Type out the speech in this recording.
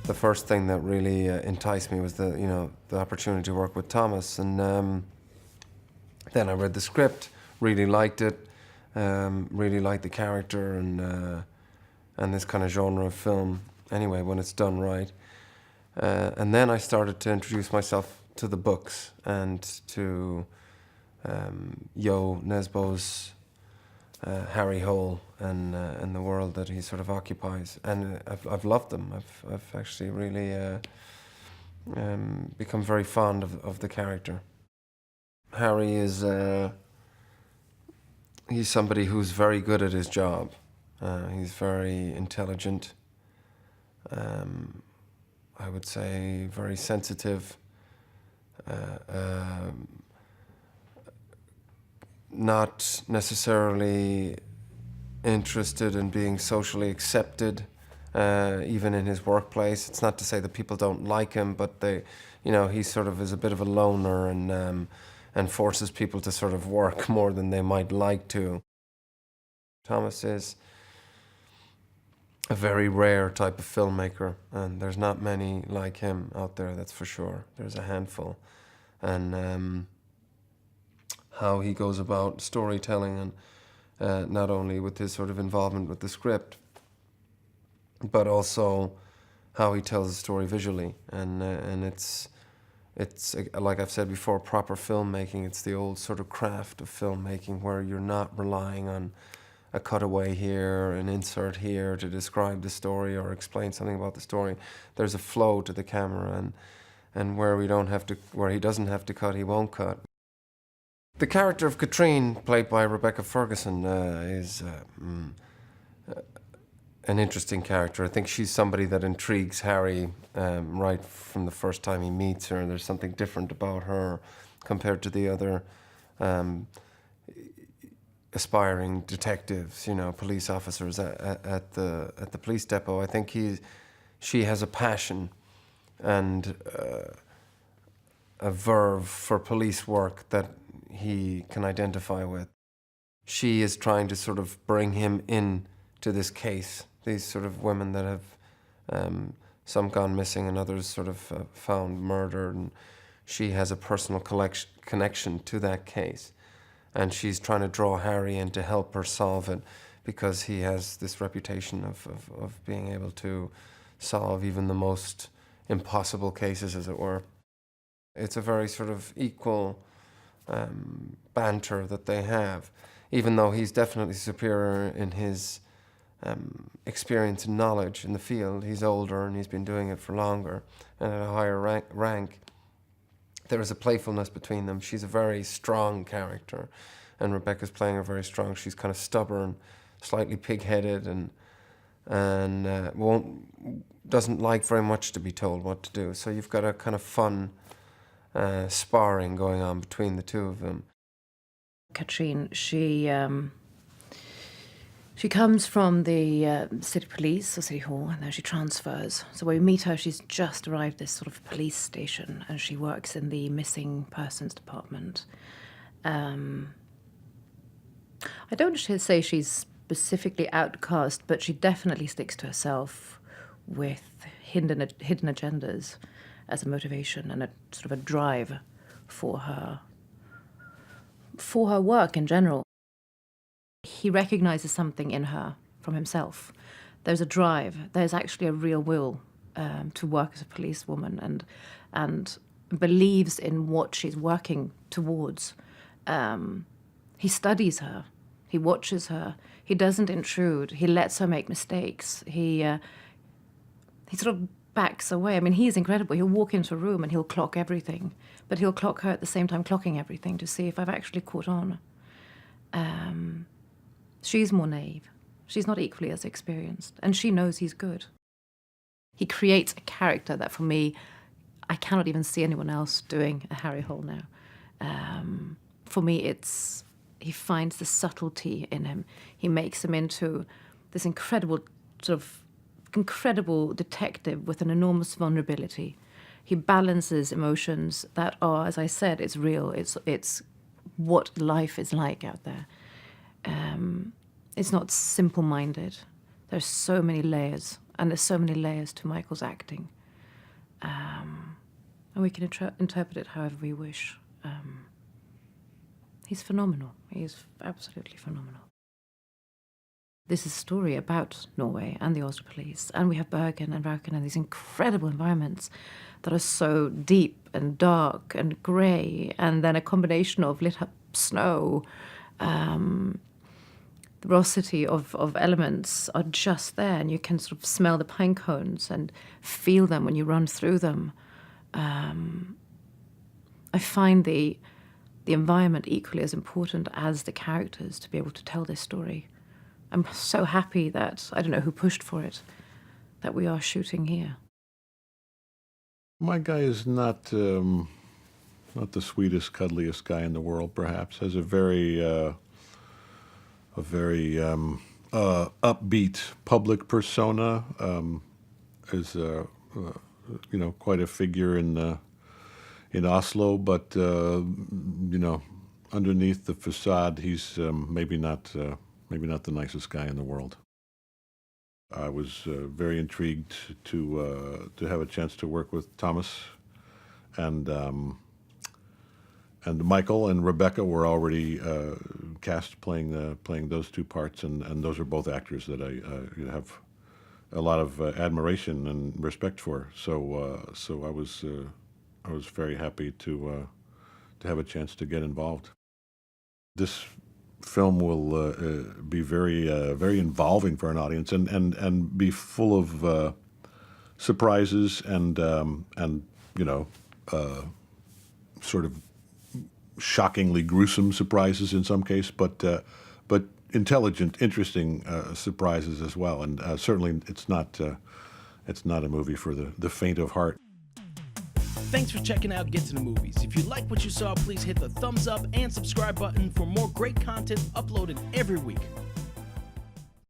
The first thing that really enticed me was the opportunity to work with Thomas, and then I read the script, really liked it, really liked the character, and this kind of genre of film. Anyway, when it's done right, and then I started to introduce myself to the books and to Yo Nesbo's Harry Hole and the world that he sort of occupies, and I've loved them. I've actually really become very fond of the character. Harry is he's somebody who's very good at his job. He's very intelligent. I would say very sensitive. Not necessarily interested in being socially accepted, even in his workplace. It's not to say that people don't like him, but he sort of is a bit of a loner and forces people to sort of work more than they might like to. Thomas is a very rare type of filmmaker, and there's not many like him out there, that's for sure. There's a handful. And how he goes about storytelling, and not only with his sort of involvement with the script, but also how he tells the story visually. And it's like I've said before, proper filmmaking. It's the old sort of craft of filmmaking where you're not relying on a cutaway here, an insert here to describe the story or explain something about the story. There's a flow to the camera, and where he doesn't have to cut, he won't cut. The character of Katrine, played by Rebecca Ferguson, is an interesting character. I think she's somebody that intrigues Harry right from the first time he meets her. There's something different about her compared to the other aspiring detectives, police officers at the police depot. I think she has a passion and a verve for police work that he can identify with. She is trying to sort of bring him in to this case. These sort of women that have some gone missing and others sort of found murdered, and she has a personal connection to that case. And she's trying to draw Harry in to help her solve it, because he has this reputation of being able to solve even the most impossible cases, as it were. It's a very sort of equal banter that they have, even though he's definitely superior in his experience and knowledge in the field. He's older and he's been doing it for longer and at a higher rank. There is a playfulness between them. She's a very strong character, and Rebecca's playing her very strong. She's kind of stubborn, slightly pig-headed, and doesn't like very much to be told what to do. So you've got a kind of fun sparring going on between the two of them. Katrine, she comes from the city police or city hall, and then she transfers. So when we meet her, she's just arrived at this sort of police station, and she works in the missing persons department. I don't say she's specifically outcast, but she definitely sticks to herself with hidden agendas as a motivation and a sort of a drive for her work in general. He recognizes something in her from himself. There's a drive. There's actually a real will to work as a policewoman, and believes in what she's working towards. He studies her. He watches her. He doesn't intrude. He lets her make mistakes. He sort of backs away. I mean, he's incredible. He'll walk into a room and he'll clock everything, but he'll clock her at the same time clocking everything to see if I've actually caught on. She's more naive. She's not equally as experienced, and she knows he's good. He creates a character that, for me, I cannot even see anyone else doing a Harry Hole now. For me, he finds the subtlety in him. He makes him into this incredible detective with an enormous vulnerability. He balances emotions that are, as I said, it's real. It's what life is like out there. It's not simple-minded. There's so many layers, and there's so many layers to Michael's acting. And we can interpret it however we wish. He's phenomenal. He is absolutely phenomenal. This is a story about Norway and the Oslo police, and we have Bergen and Rauken and these incredible environments that are so deep and dark and grey, and then a combination of lit up snow. The veracity of elements are just there, and you can sort of smell the pine cones and feel them when you run through them. I find the environment equally as important as the characters to be able to tell this story. I'm so happy that, I don't know who pushed for it, that we are shooting here. My guy is not the sweetest, cuddliest guy in the world, perhaps. Has a very upbeat public persona. Is quite a figure in Oslo, but underneath the facade, he's maybe not the nicest guy in the world. I was very intrigued to have a chance to work with Thomas, and Michael and Rebecca were already cast playing those two parts, and those are both actors that I have a lot of admiration and respect for. So I was very happy to have a chance to get involved. This film will be very involving for an audience, and be full of surprises and sort of shockingly gruesome surprises in some case, but intelligent, interesting surprises as well. And certainly it's not a movie for the faint of heart. Thanks for checking out Get to the Movies. If you like what you saw, please hit the thumbs up and subscribe button for more great content uploaded every week.